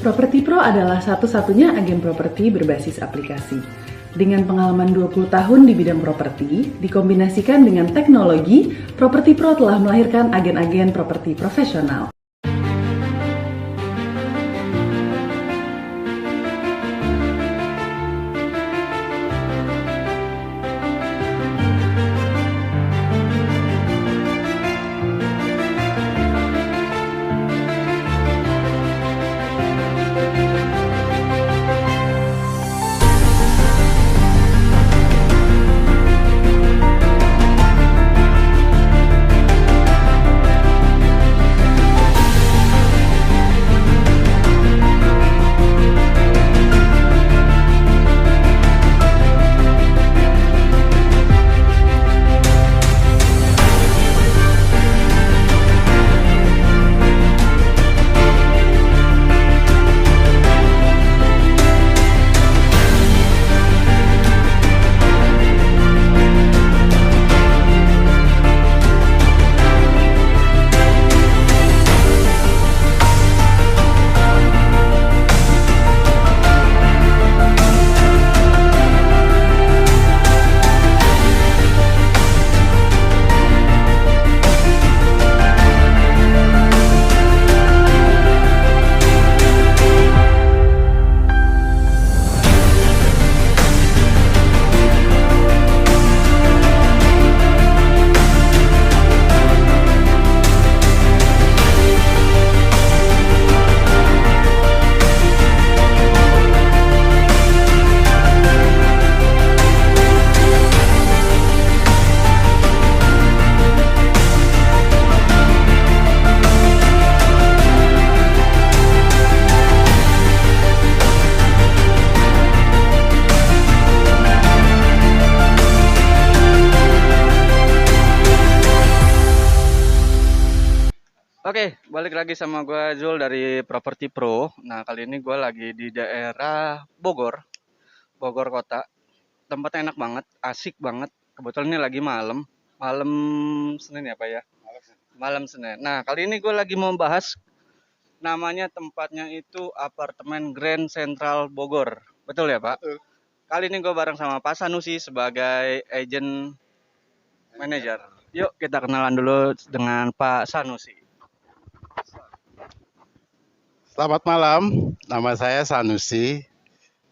Properti Pro adalah satu-satunya agen properti berbasis aplikasi. Dengan pengalaman 20 tahun di bidang properti, dikombinasikan dengan teknologi, Properti Pro telah melahirkan agen-agen properti profesional. Oke, balik lagi sama gue Zul dari Properti Pro. Nah, kali ini gue lagi di daerah Bogor, Bogor kota. Tempatnya enak banget, asik banget. Kebetulan ini lagi malam, malam Senin ya Pak ya? Malam Senin. Nah, kali ini gue lagi mau bahas namanya tempatnya itu apartemen Grand Central Bogor. Betul ya Pak? Betul. Kali ini gue bareng sama Pak Sanusi sebagai agent manager. Yuk kita kenalan dulu dengan Pak Sanusi. Selamat malam, nama saya Sanusi.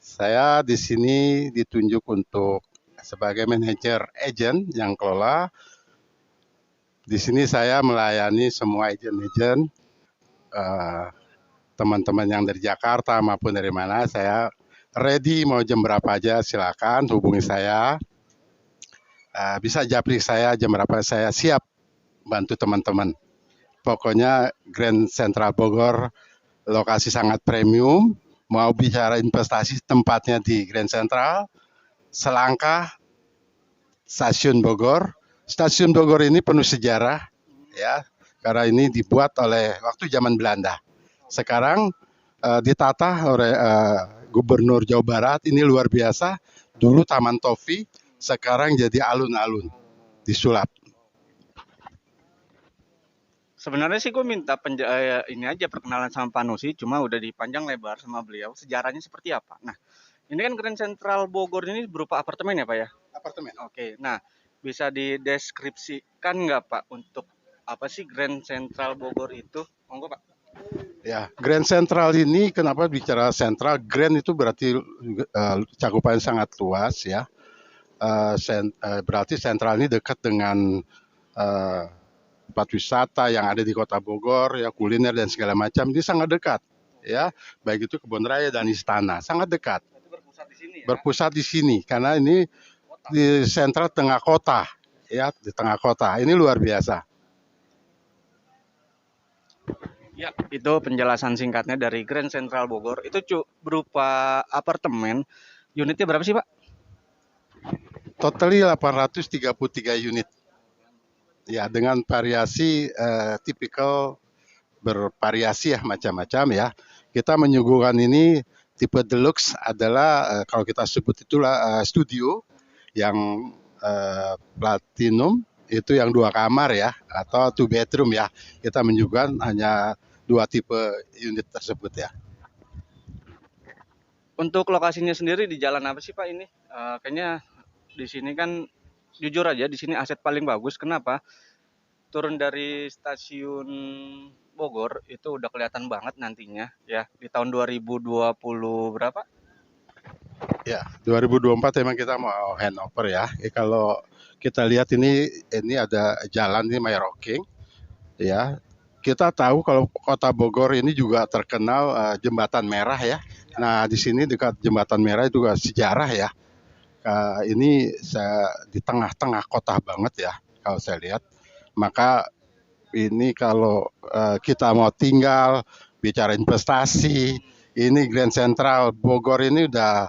Saya di sini ditunjuk untuk sebagai manajer agent yang kelola. Di sini saya melayani semua agent-agent, teman-teman yang dari Jakarta maupun dari mana. Saya ready, mau jam berapa aja silakan hubungi saya. Bisa japri saya jam berapa, saya siap bantu teman-teman. Pokoknya Grand Central Bogor lokasi sangat premium. Mau bicara investasi, tempatnya di Grand Central, selangkah Stasiun Bogor. Stasiun Bogor ini penuh sejarah, ya, karena ini dibuat oleh waktu zaman Belanda. Sekarang ditata oleh Gubernur Jawa Barat. Ini luar biasa. Dulu Taman Tofi, sekarang jadi alun-alun, disulap. Sebenarnya sih gue minta ini aja perkenalan sama Pak Nusi, cuma udah dipanjang lebar sama beliau sejarahnya seperti apa. Nah, ini kan Grand Central Bogor ini berupa apartemen ya Pak ya? Apartemen. Oke, nah bisa dideskripsikan nggak Pak untuk apa sih Grand Central Bogor itu? Monggo Pak. Ya, Grand Central ini kenapa bicara sentral? Grand itu berarti cakupan sangat luas ya. Berarti sentral ini dekat dengan tempat wisata yang ada di Kota Bogor, ya, kuliner dan segala macam. Ini sangat dekat, ya. Baik itu Kebun Raya dan Istana, sangat dekat. Itu berpusat di sini ya? Berpusat di sini karena ini di sentral tengah kota, ya, di tengah kota. Ini luar biasa. Ya, itu penjelasan singkatnya dari Grand Central Bogor. Itu berupa apartemen. Unitnya berapa sih Pak? Totally 833 unit. Ya, dengan variasi tipikal, bervariasi ya, macam-macam ya. Kita menyuguhkan ini tipe deluxe adalah kalau kita sebut itulah studio yang platinum, itu yang 2 kamar ya, atau 2 bedroom ya. Kita menyuguhkan hanya 2 tipe unit tersebut ya. Untuk lokasinya sendiri di jalan apa sih Pak ini? Kayaknya di sini kan jujur aja di sini aset paling bagus. Kenapa? Turun dari stasiun Bogor itu udah kelihatan banget nantinya ya di tahun 2020 berapa? Ya, 2024 emang kita mau handover ya. Kalau kita lihat ini ada jalan ini Mayorocking ya. Kita tahu kalau Kota Bogor ini juga terkenal Jembatan Merah ya. Nah, di sini dekat Jembatan Merah itu juga sejarah ya. Ini di tengah-tengah kota banget ya kalau saya lihat. Maka ini kalau kita mau tinggal bicara investasi, ini Grand Central Bogor ini udah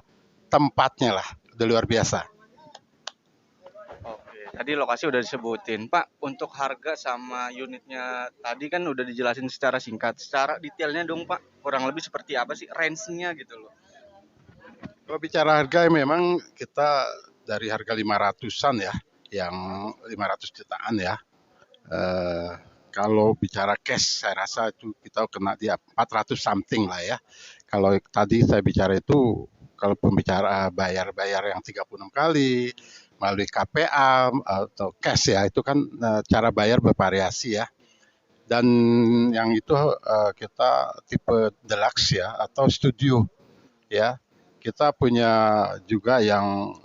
tempatnya lah, udah luar biasa. Oke, tadi lokasi udah disebutin. Pak, untuk harga sama unitnya tadi kan udah dijelasin secara singkat. Secara detailnya dong Pak, kurang lebih seperti apa sih range-nya gitu loh. Kalau bicara harga memang kita dari harga 500-an ya, yang 500 jutaan ya. Eh, Kalau bicara cash saya rasa itu kita kena dia 400 something lah ya. Kalau tadi saya bicara itu kalau pembicara bayar-bayar yang 36 kali melalui KPA atau cash ya itu kan cara bayar bervariasi ya. Dan yang itu kita tipe deluxe ya atau studio ya. Kita punya juga yang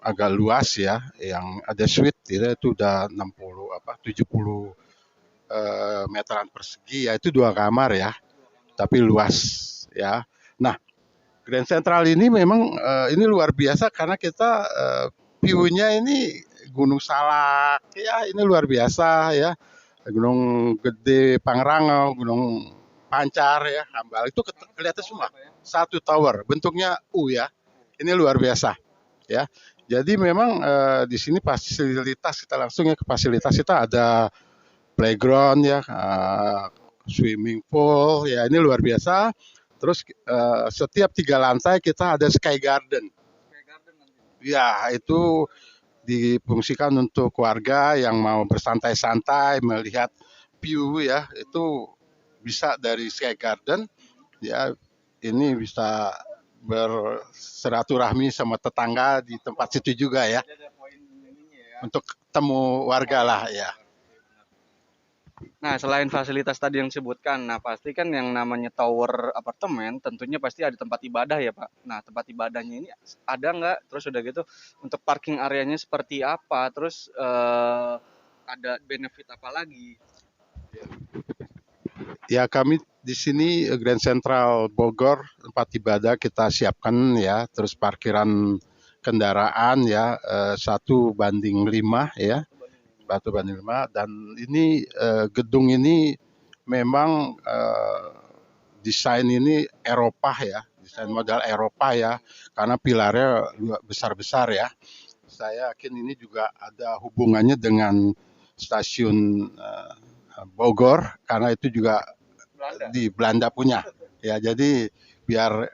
agak luas ya, yang ada suite itu udah 60 70 meteran persegi ya itu 2 kamar ya, tapi luas ya. Nah, Grand Central ini memang ini luar biasa karena kita view-nya ini Gunung Salak ya ini luar biasa ya. Gunung Gede Pangrango, Gunung Pancar ya, Hambal itu kelihatan semua. Satu tower, bentuknya U ya. Ini luar biasa ya. Jadi memang di sini fasilitas kita langsung ya ke fasilitas kita ada playground ya, swimming pool ya ini luar biasa. Terus setiap 3 lantai kita ada sky garden. Ya itu difungsikan untuk keluarga yang mau bersantai-santai melihat view ya itu bisa dari sky garden ya ini bisa bersilaturahmi sama tetangga di tempat situ juga ya untuk temu warga lah ya. Nah, selain fasilitas tadi yang disebutkan, nah pasti kan yang namanya tower apartemen tentunya pasti ada tempat ibadah ya Pak. Nah, tempat ibadahnya ini ada nggak? Terus udah gitu untuk parking areanya seperti apa? Terus ada benefit apa lagi? Ya kami di sini Grand Central Bogor tempat ibadah kita siapkan ya, terus parkiran kendaraan ya 1:5 ya, 1:5 dan ini gedung ini memang desain ini Eropa ya, desain model Eropa ya, karena pilarnya besar-besar ya. Saya yakin ini juga ada hubungannya dengan stasiun Bogor karena itu juga Belanda. di Belanda punya ya jadi biar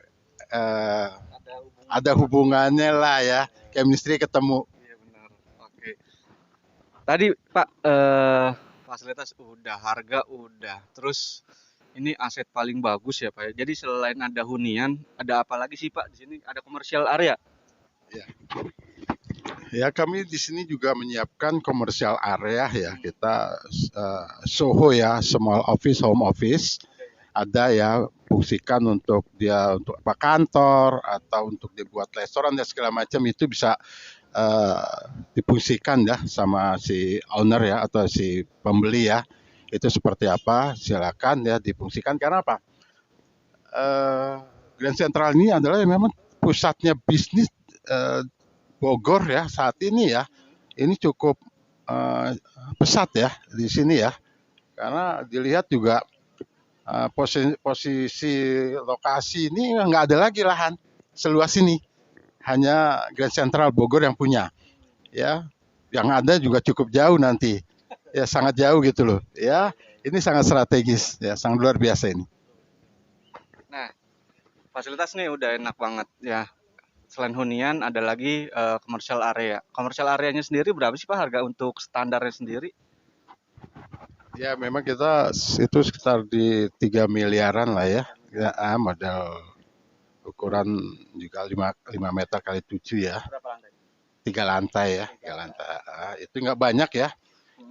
ada hubungannya lah ya chemistry ketemu. Iya benar. Oke. Tadi Pak fasilitas udah, harga udah. Terus ini aset paling bagus ya Pak ya. Jadi selain ada hunian, ada apa lagi sih Pak di sini? Ada commercial area. Ya kami di sini juga menyiapkan komersial area ya kita Soho ya small office home office ada ya fungsikan untuk dia untuk apa kantor atau untuk dibuat restoran dan segala macam itu bisa difungsikan ya sama si owner ya atau si pembeli ya itu seperti apa silakan ya difungsikan karena apa Grand Central ini adalah memang pusatnya bisnis Bogor ya saat ini ya ini cukup pesat ya di sini ya karena dilihat juga posisi lokasi ini nggak ada lagi lahan seluas ini hanya Grand Central Bogor yang punya ya yang ada juga cukup jauh nanti ya sangat jauh gitu loh ya ini sangat strategis ya sangat luar biasa ini. Nah, fasilitas nih udah enak banget ya. Selain hunian ada lagi commercial area. Commercial areanya sendiri berapa sih Pak harga untuk standarnya sendiri? Ya memang kita itu sekitar di 3 miliaran lah ya, ya modal ukuran juga 5 meter kali 7 ya. Berapa lantai? 3 lantai ya, 3 lantai. Itu nggak banyak ya.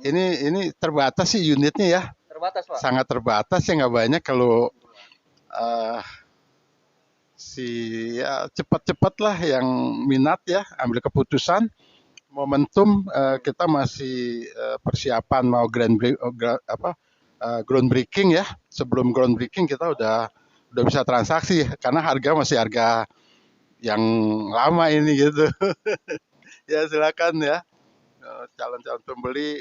Ini terbatas sih unitnya ya, Terbatas, Pak. sangat terbatas ya, nggak banyak. Kalau eh, ya cepat-cepat lah yang minat ya, ambil keputusan. Momentum kita masih persiapan mau groundbreaking ya. Sebelum groundbreaking kita udah bisa transaksi karena harga masih harga yang lama ini gitu. Ya silakan ya calon-calon pembeli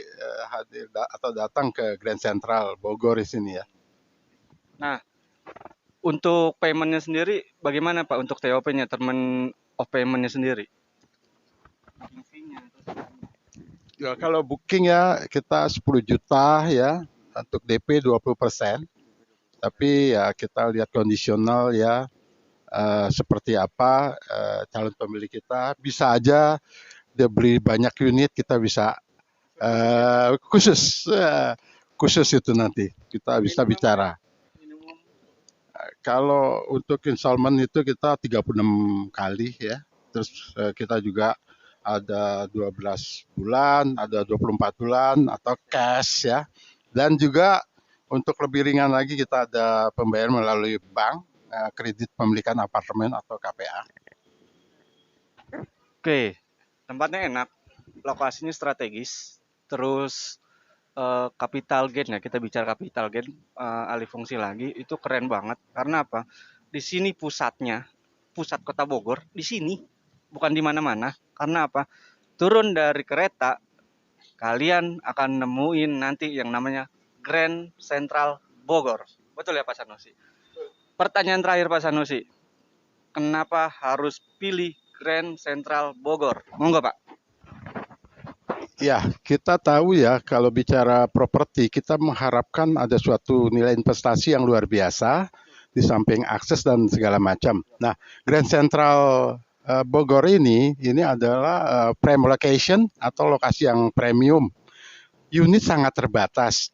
hadir atau datang ke Grand Central Bogor di sini ya. Nah, untuk paymentnya sendiri bagaimana Pak untuk TOP-nya, term of payment-nya sendiri? Ya, kalau booking ya kita 10 juta ya untuk DP 20%. Tapi ya kita lihat kondisional ya seperti apa calon pembeli kita. Bisa aja dia beli banyak unit, kita bisa khusus itu nanti kita bisa bicara. Kalau untuk installment itu kita 36 kali ya. Terus kita juga ada 12 bulan, ada 24 bulan atau cash ya. Dan juga untuk lebih ringan lagi kita ada pembayaran melalui bank, kredit pemilikan apartemen atau KPA. Oke, tempatnya enak, lokasinya strategis, terus capital gain ya, kita bicara capital gain, alih fungsi lagi, itu keren banget. Karena apa? Di sini pusatnya, pusat kota Bogor, di sini, bukan di mana-mana. Karena apa? Turun dari kereta, kalian akan nemuin nanti yang namanya Grand Central Bogor. Betul ya Pak Sanusi? Pertanyaan terakhir Pak Sanusi, kenapa harus pilih Grand Central Bogor? Monggo Pak. Ya, kita tahu ya kalau bicara properti kita mengharapkan ada suatu nilai investasi yang luar biasa di samping akses dan segala macam. Nah, Grand Central Bogor ini adalah prime location atau lokasi yang premium. Unit sangat terbatas,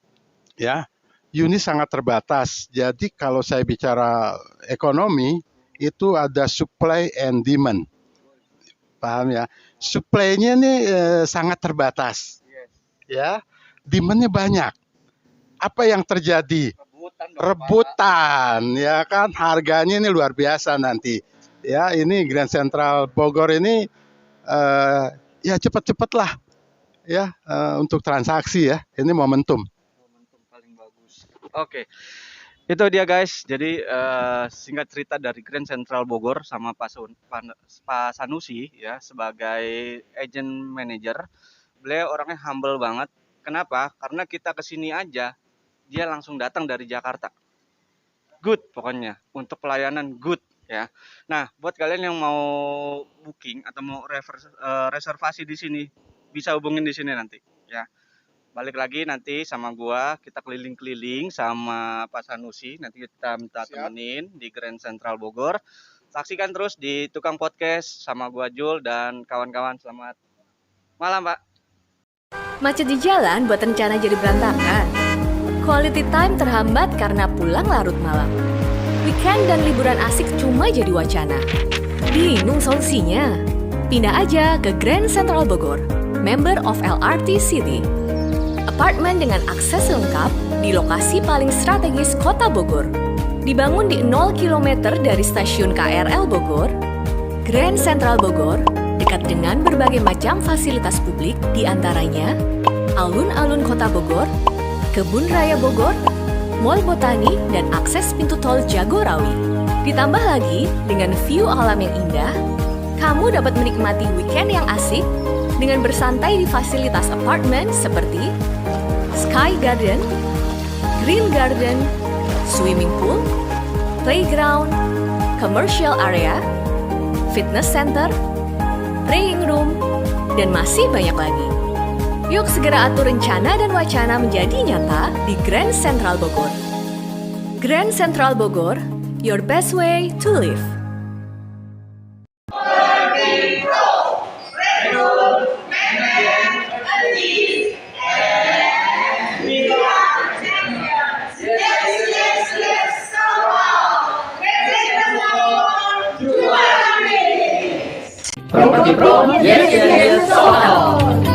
ya. Unit sangat terbatas. Jadi kalau saya bicara ekonomi itu ada supply and demand. Paham ya? Supply-nya nih sangat terbatas. Ya, demand-nya banyak. Apa yang terjadi? Rebutan, ya kan? Harganya ini luar biasa nanti. Ya, ini Grand Central Bogor ini ya cepat-cepatlah ya untuk transaksi ya. Ini momentum. Momentum paling bagus. Oke. Itu dia guys, jadi singkat cerita dari Grand Central Bogor sama Pak Sanusi ya sebagai agent manager. Beliau orangnya humble banget. Kenapa? Karena kita kesini aja, dia langsung datang dari Jakarta. Good pokoknya, untuk pelayanan good ya. Nah, buat kalian yang mau booking atau mau reservasi di sini, bisa hubungin di sini nanti ya. Balik lagi nanti sama gua, kita keliling-keliling sama Pak Sanusi, nanti kita minta temenin di Grand Central Bogor. Saksikan terus di Tukang Podcast sama gua Jul dan kawan-kawan. Selamat malam, Pak. Macet di jalan buat rencana jadi berantakan. Quality time terhambat karena pulang larut malam. Weekend dan liburan asik cuma jadi wacana. Bingung solusinya? Pindah aja ke Grand Central Bogor, member of LRT City. Apartemen dengan akses lengkap di lokasi paling strategis kota Bogor. Dibangun di 0 km dari stasiun KRL Bogor, Grand Central Bogor dekat dengan berbagai macam fasilitas publik, diantaranya alun-alun kota Bogor, Kebun Raya Bogor, Mall Botani, dan akses pintu tol Jagorawi. Ditambah lagi dengan view alam yang indah, kamu dapat menikmati weekend yang asik dengan bersantai di fasilitas apartemen seperti Sky Garden, Green Garden, Swimming Pool, Playground, Commercial Area, Fitness Center, Praying Room, dan masih banyak lagi. Yuk segera atur rencana dan wacana menjadi nyata di Grand Central Bogor. Grand Central Bogor, your best way to live. Properti Pro, yes, yes, yes, soal.